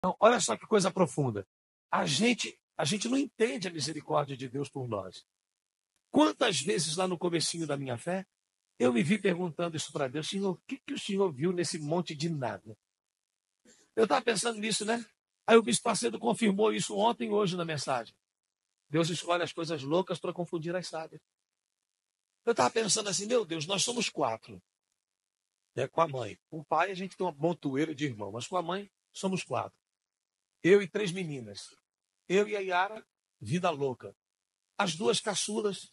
Então, olha só que coisa profunda. A gente não entende a misericórdia de Deus por nós. Quantas vezes lá no comecinho da minha fé, eu me vi perguntando isso para Deus: Senhor, o que o Senhor viu nesse monte de nada? Eu estava pensando nisso, né? Aí o bispo Macedo confirmou isso ontem e hoje na mensagem. Deus escolhe as coisas loucas para confundir as sábias. Eu estava pensando assim, meu Deus, nós somos 4. Com a mãe. Com o pai, a gente tem uma montoeira de irmão, mas com a mãe, somos 4. Eu e 3 meninas. Eu e a Yara, vida louca. As 2 caçulas,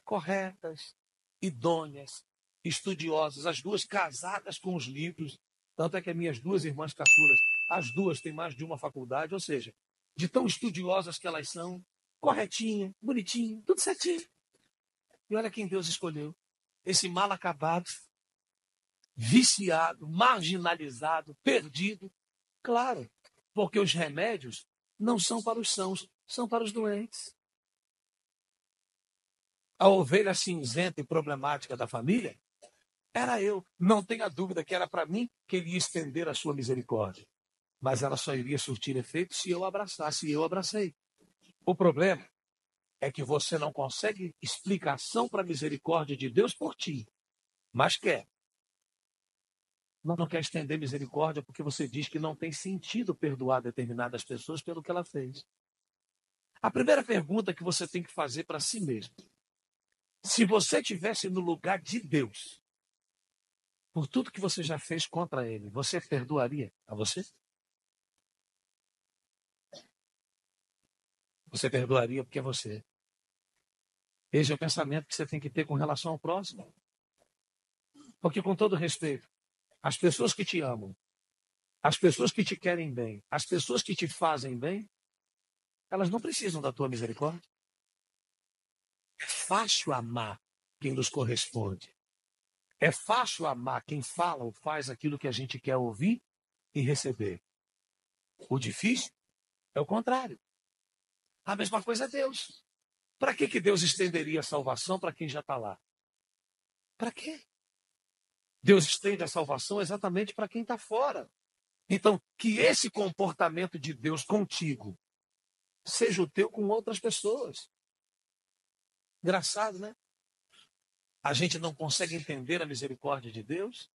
corretas, idôneas, estudiosas. As 2 casadas com os livros. Tanto é que as minhas 2 irmãs caçulas, as 2 têm mais de uma faculdade, ou seja, de tão estudiosas que elas são, corretinha, bonitinha, tudo certinho. E olha quem Deus escolheu. Esse mal acabado, viciado, marginalizado, perdido. Claro, porque os remédios não são para os sãos, são para os doentes. A ovelha cinzenta e problemática da família era eu. Não tenha dúvida que era para mim que ele ia estender a sua misericórdia. Mas ela só iria surtir efeito se eu abraçasse, e eu abracei. O problema é que você não consegue explicação para a misericórdia de Deus por ti, mas quer. Não quer estender misericórdia porque você diz que não tem sentido perdoar determinadas pessoas pelo que ela fez. A primeira pergunta que você tem que fazer para si mesmo: se você estivesse no lugar de Deus, por tudo que você já fez contra ele, você perdoaria a você? Você perdoaria porque é você. Esse é o pensamento que você tem que ter com relação ao próximo. Porque, com todo respeito, as pessoas que te amam, as pessoas que te querem bem, as pessoas que te fazem bem, elas não precisam da tua misericórdia. É fácil amar quem nos corresponde. É fácil amar quem fala ou faz aquilo que a gente quer ouvir e receber. O difícil é o contrário. A mesma coisa é Deus. Para que Deus estenderia a salvação para quem já está lá? Para quê? Deus estende a salvação exatamente para quem está fora. Então, que esse comportamento de Deus contigo seja o teu com outras pessoas. Engraçado, né? A gente não consegue entender a misericórdia de Deus.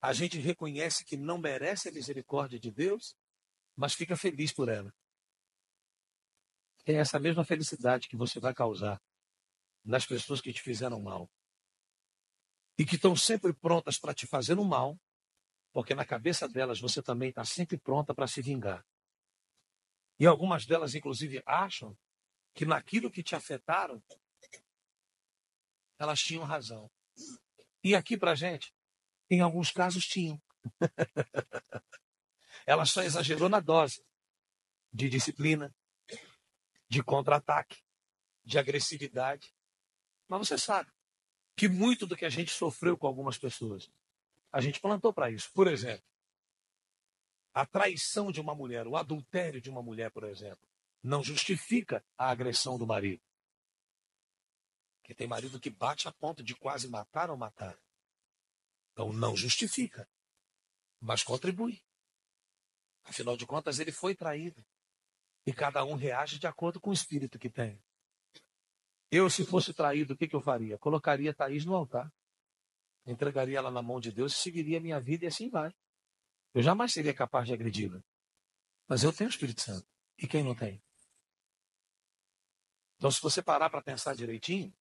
A gente reconhece que não merece a misericórdia de Deus, mas fica feliz por ela. É essa mesma felicidade que você vai causar nas pessoas que te fizeram mal. E que estão sempre prontas para te fazer um mal, porque na cabeça delas você também está sempre pronta para se vingar. E algumas delas, inclusive, acham que naquilo que te afetaram, elas tinham razão. E aqui para a gente, em alguns casos, tinham. Ela só exagerou na dose de disciplina, de contra-ataque, de agressividade. Mas você sabe que muito do que a gente sofreu com algumas pessoas, a gente plantou para isso. Por exemplo, a traição de uma mulher, o adultério de uma mulher, por exemplo, não justifica a agressão do marido. Porque tem marido que bate a ponto de quase matar ou matar. Então não justifica, mas contribui. Afinal de contas, ele foi traído. E cada um reage de acordo com o espírito que tem. Eu, se fosse traído, o que eu faria? Colocaria Thaís no altar. Entregaria ela na mão de Deus e seguiria a minha vida e assim vai. Eu jamais seria capaz de agredi-la. Mas eu tenho o Espírito Santo. E quem não tem? Então, se você parar para pensar direitinho,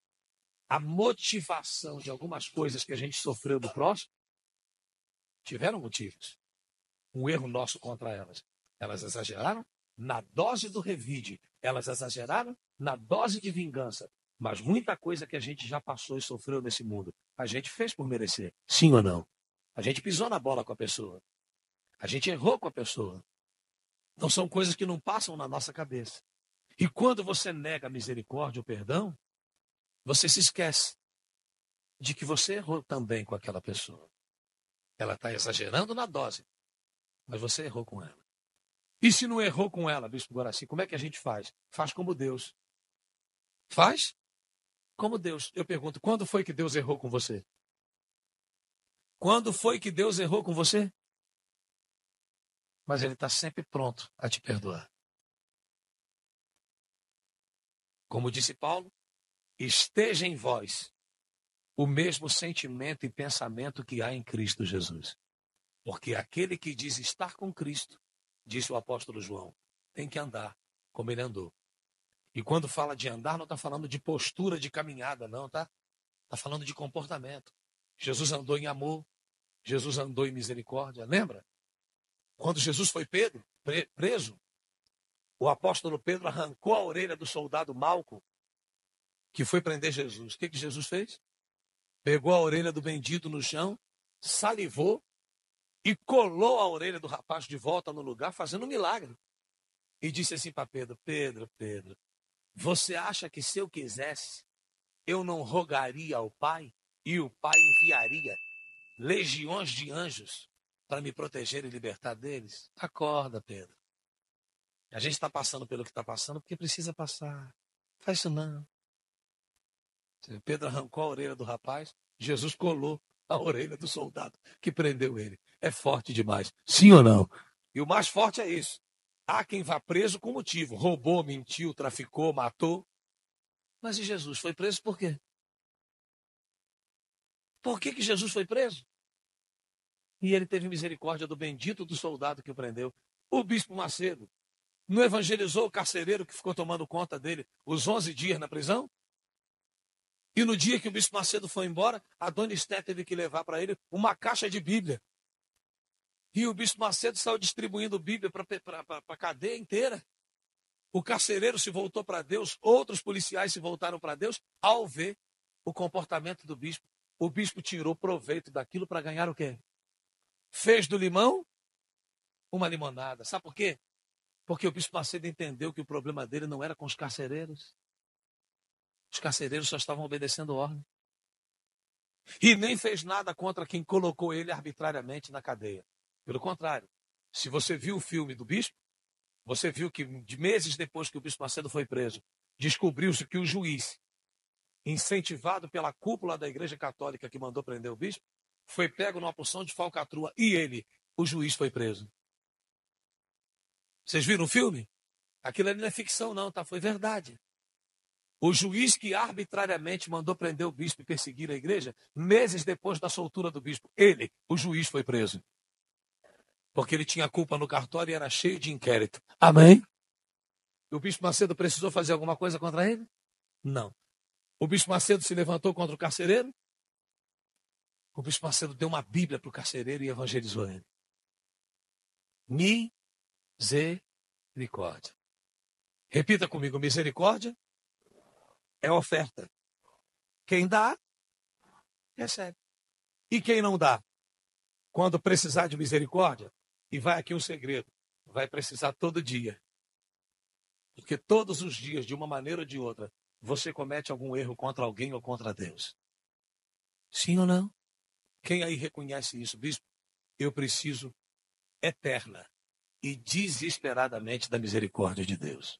a motivação de algumas coisas que a gente sofreu do próximo tiveram motivos. Um erro nosso contra elas. Elas exageraram na dose do revide. Elas exageraram na dose de vingança. Mas muita coisa que a gente já passou e sofreu nesse mundo, a gente fez por merecer. Sim ou não? A gente pisou na bola com a pessoa. A gente errou com a pessoa. Então são coisas que não passam na nossa cabeça. E quando você nega a misericórdia ou perdão, você se esquece de que você errou também com aquela pessoa. Ela está exagerando na dose, mas você errou com ela. E se não errou com ela, Bispo Guaraci, como é que a gente faz? Faz como Deus. Faz como Deus. Eu pergunto, quando foi que Deus errou com você? Quando foi que Deus errou com você? mas ele está sempre pronto a te perdoar. Como disse Paulo, esteja em vós o mesmo sentimento e pensamento que há em Cristo Jesus. Porque aquele que diz estar com Cristo, disse o apóstolo João, tem que andar como ele andou. E quando fala de andar, não está falando de postura de caminhada, não, tá? Está falando de comportamento. Jesus andou em amor, Jesus andou em misericórdia. Lembra? Quando Jesus foi preso, o apóstolo Pedro arrancou a orelha do soldado Malco, que foi prender Jesus. O que Jesus fez? Pegou a orelha do bandido no chão, salivou e colou a orelha do rapaz de volta no lugar, fazendo um milagre. E disse assim para Pedro, Pedro, você acha que se eu quisesse, eu não rogaria ao Pai e o Pai enviaria legiões de anjos para me proteger e libertar deles? Acorda, Pedro. A gente está passando pelo que está passando porque precisa passar. Faz isso não. Pedro arrancou a orelha do rapaz, Jesus colou a orelha do soldado que prendeu ele. É forte demais. Sim ou não? E o mais forte é isso. Há quem vá preso com motivo. Roubou, mentiu, traficou, matou. Mas e Jesus foi preso por quê? Por que Jesus foi preso? E ele teve misericórdia do bendito do soldado que o prendeu. O bispo Macedo não evangelizou o carcereiro que ficou tomando conta dele os 11 dias na prisão? E no dia que o bispo Macedo foi embora, a dona Esté teve que levar para ele uma caixa de Bíblia. E o bispo Macedo saiu distribuindo Bíblia para a cadeia inteira. O carcereiro se voltou para Deus, outros policiais se voltaram para Deus ao ver o comportamento do bispo. O bispo tirou proveito daquilo para ganhar o quê? Fez do limão uma limonada. Sabe por quê? Porque o bispo Macedo entendeu que o problema dele não era com os carcereiros. Os carcereiros só estavam obedecendo ordem. E nem fez nada contra quem colocou ele arbitrariamente na cadeia. Pelo contrário, se você viu o filme do bispo, você viu que de meses depois que o bispo Macedo foi preso, descobriu-se que o juiz, incentivado pela cúpula da Igreja Católica que mandou prender o bispo, foi pego numa porção de falcatrua e ele, o juiz, foi preso. Vocês viram o filme? Aquilo ali não é ficção não, tá? Foi verdade. O juiz que arbitrariamente mandou prender o bispo e perseguir a igreja, meses depois da soltura do bispo, ele, o juiz, foi preso. Porque ele tinha culpa no cartório e era cheio de inquérito. Amém? O bispo Macedo precisou fazer alguma coisa contra ele? Não. O bispo Macedo se levantou contra o carcereiro? O bispo Macedo deu uma Bíblia para o carcereiro e evangelizou ele. Misericórdia. Repita comigo, misericórdia é oferta. Quem dá, recebe. E quem não dá? Quando precisar de misericórdia, e vai aqui um segredo, vai precisar todo dia. Porque todos os dias, de uma maneira ou de outra, você comete algum erro contra alguém ou contra Deus. Sim ou não? Quem aí reconhece isso, bispo? Eu preciso eterna e desesperadamente da misericórdia de Deus.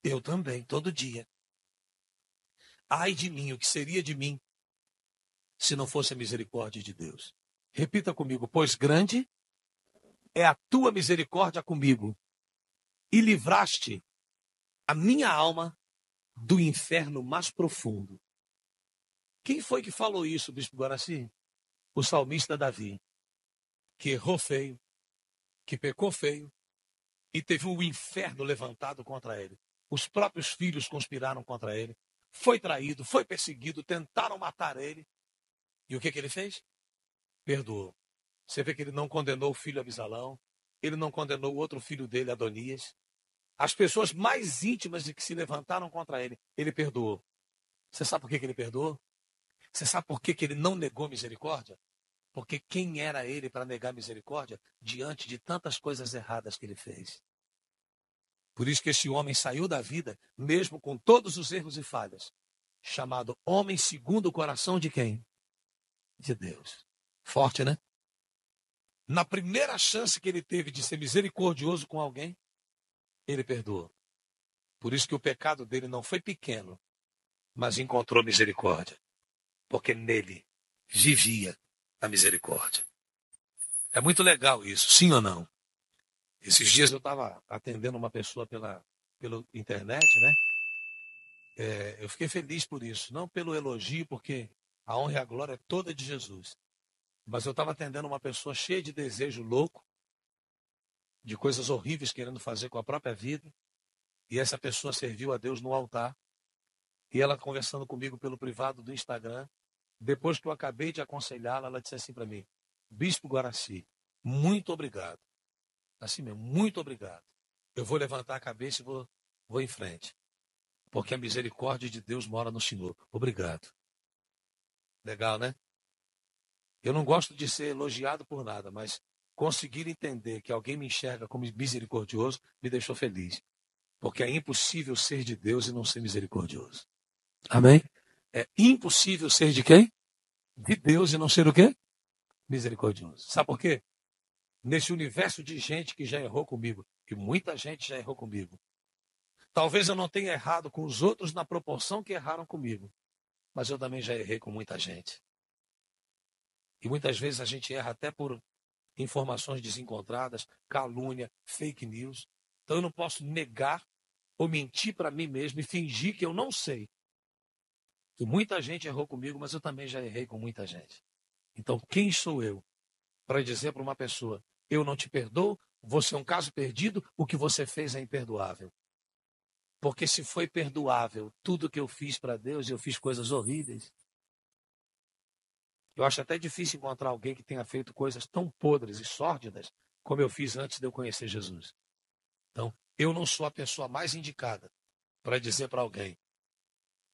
Eu também, todo dia. Ai de mim, o que seria de mim se não fosse a misericórdia de Deus? Repita comigo, pois grande é a tua misericórdia comigo, e livraste a minha alma do inferno mais profundo. Quem foi que falou isso, bispo Guaraci? O salmista Davi, que errou feio, que pecou feio, e teve um inferno levantado contra ele. Os próprios filhos conspiraram contra ele, foi traído, foi perseguido, tentaram matar ele. E o que ele fez? Perdoou. Você vê que ele não condenou o filho Abisalão, ele não condenou o outro filho dele, Adonias. As pessoas mais íntimas de que se levantaram contra ele, ele perdoou. Você sabe por que ele perdoou? Você sabe por que ele não negou misericórdia? Porque quem era ele para negar misericórdia diante de tantas coisas erradas que ele fez? Por isso que esse homem saiu da vida, mesmo com todos os erros e falhas, chamado homem segundo o coração de quem? De Deus. Forte, né? Na primeira chance que ele teve de ser misericordioso com alguém, ele perdoou. Por isso que o pecado dele não foi pequeno, mas encontrou misericórdia. Porque nele vivia a misericórdia. É muito legal isso, sim ou não? Esses dias eu estava atendendo uma pessoa pela internet, né? Eu fiquei feliz por isso, não pelo elogio, porque a honra e a glória é toda de Jesus. Mas eu estava atendendo uma pessoa cheia de desejo louco, de coisas horríveis querendo fazer com a própria vida. E essa pessoa serviu a Deus no altar. E ela conversando comigo pelo privado do Instagram. Depois que eu acabei de aconselhá-la, ela disse assim para mim: Bispo Guaraci, muito obrigado. Assim mesmo, muito obrigado. Eu vou levantar a cabeça e vou em frente. Porque a misericórdia de Deus mora no Senhor. Obrigado. Legal, né? Eu não gosto de ser elogiado por nada, mas conseguir entender que alguém me enxerga como misericordioso me deixou feliz. Porque é impossível ser de Deus e não ser misericordioso. Amém? É impossível ser de quem? De Deus e não ser o quê? Misericordioso. Sabe por quê? Nesse universo de gente que já errou comigo, e muita gente já errou comigo. Talvez eu não tenha errado com os outros na proporção que erraram comigo, mas eu também já errei com muita gente. E muitas vezes a gente erra até por informações desencontradas, calúnia, fake news. Então eu não posso negar ou mentir para mim mesmo e fingir que eu não sei. Que muita gente errou comigo, mas eu também já errei com muita gente. Então quem sou eu para dizer para uma pessoa: eu não te perdoo, você é um caso perdido, o que você fez é imperdoável? Porque se foi perdoável tudo que eu fiz para Deus, eu fiz coisas horríveis. Eu acho até difícil encontrar alguém que tenha feito coisas tão podres e sórdidas como eu fiz antes de eu conhecer Jesus. Então, eu não sou a pessoa mais indicada para dizer para alguém: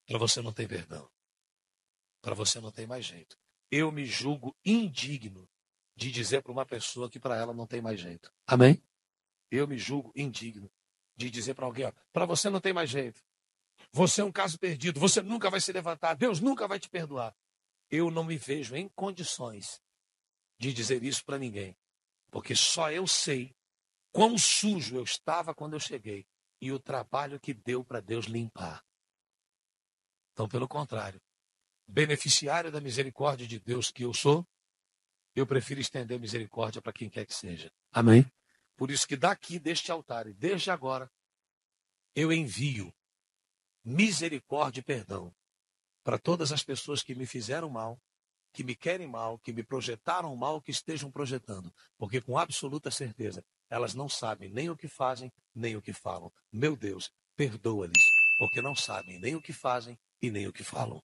para você não tem perdão, para você não tem mais jeito. Eu me julgo indigno de dizer para uma pessoa que para ela não tem mais jeito. Amém? Eu me julgo indigno de dizer para alguém: para você não tem mais jeito. Você é um caso perdido, você nunca vai se levantar, Deus nunca vai te perdoar. Eu não me vejo em condições de dizer isso para ninguém, porque só eu sei quão sujo eu estava quando eu cheguei e o trabalho que deu para Deus limpar. Então, pelo contrário, beneficiário da misericórdia de Deus que eu sou, eu prefiro estender misericórdia para quem quer que seja. Amém? Por isso que daqui, deste altar e desde agora, eu envio misericórdia e perdão para todas as pessoas que me fizeram mal, que me querem mal, que me projetaram mal, que estejam projetando. Porque com absoluta certeza, elas não sabem nem o que fazem, nem o que falam. Meu Deus, perdoa-lhes, porque não sabem nem o que fazem e nem o que falam.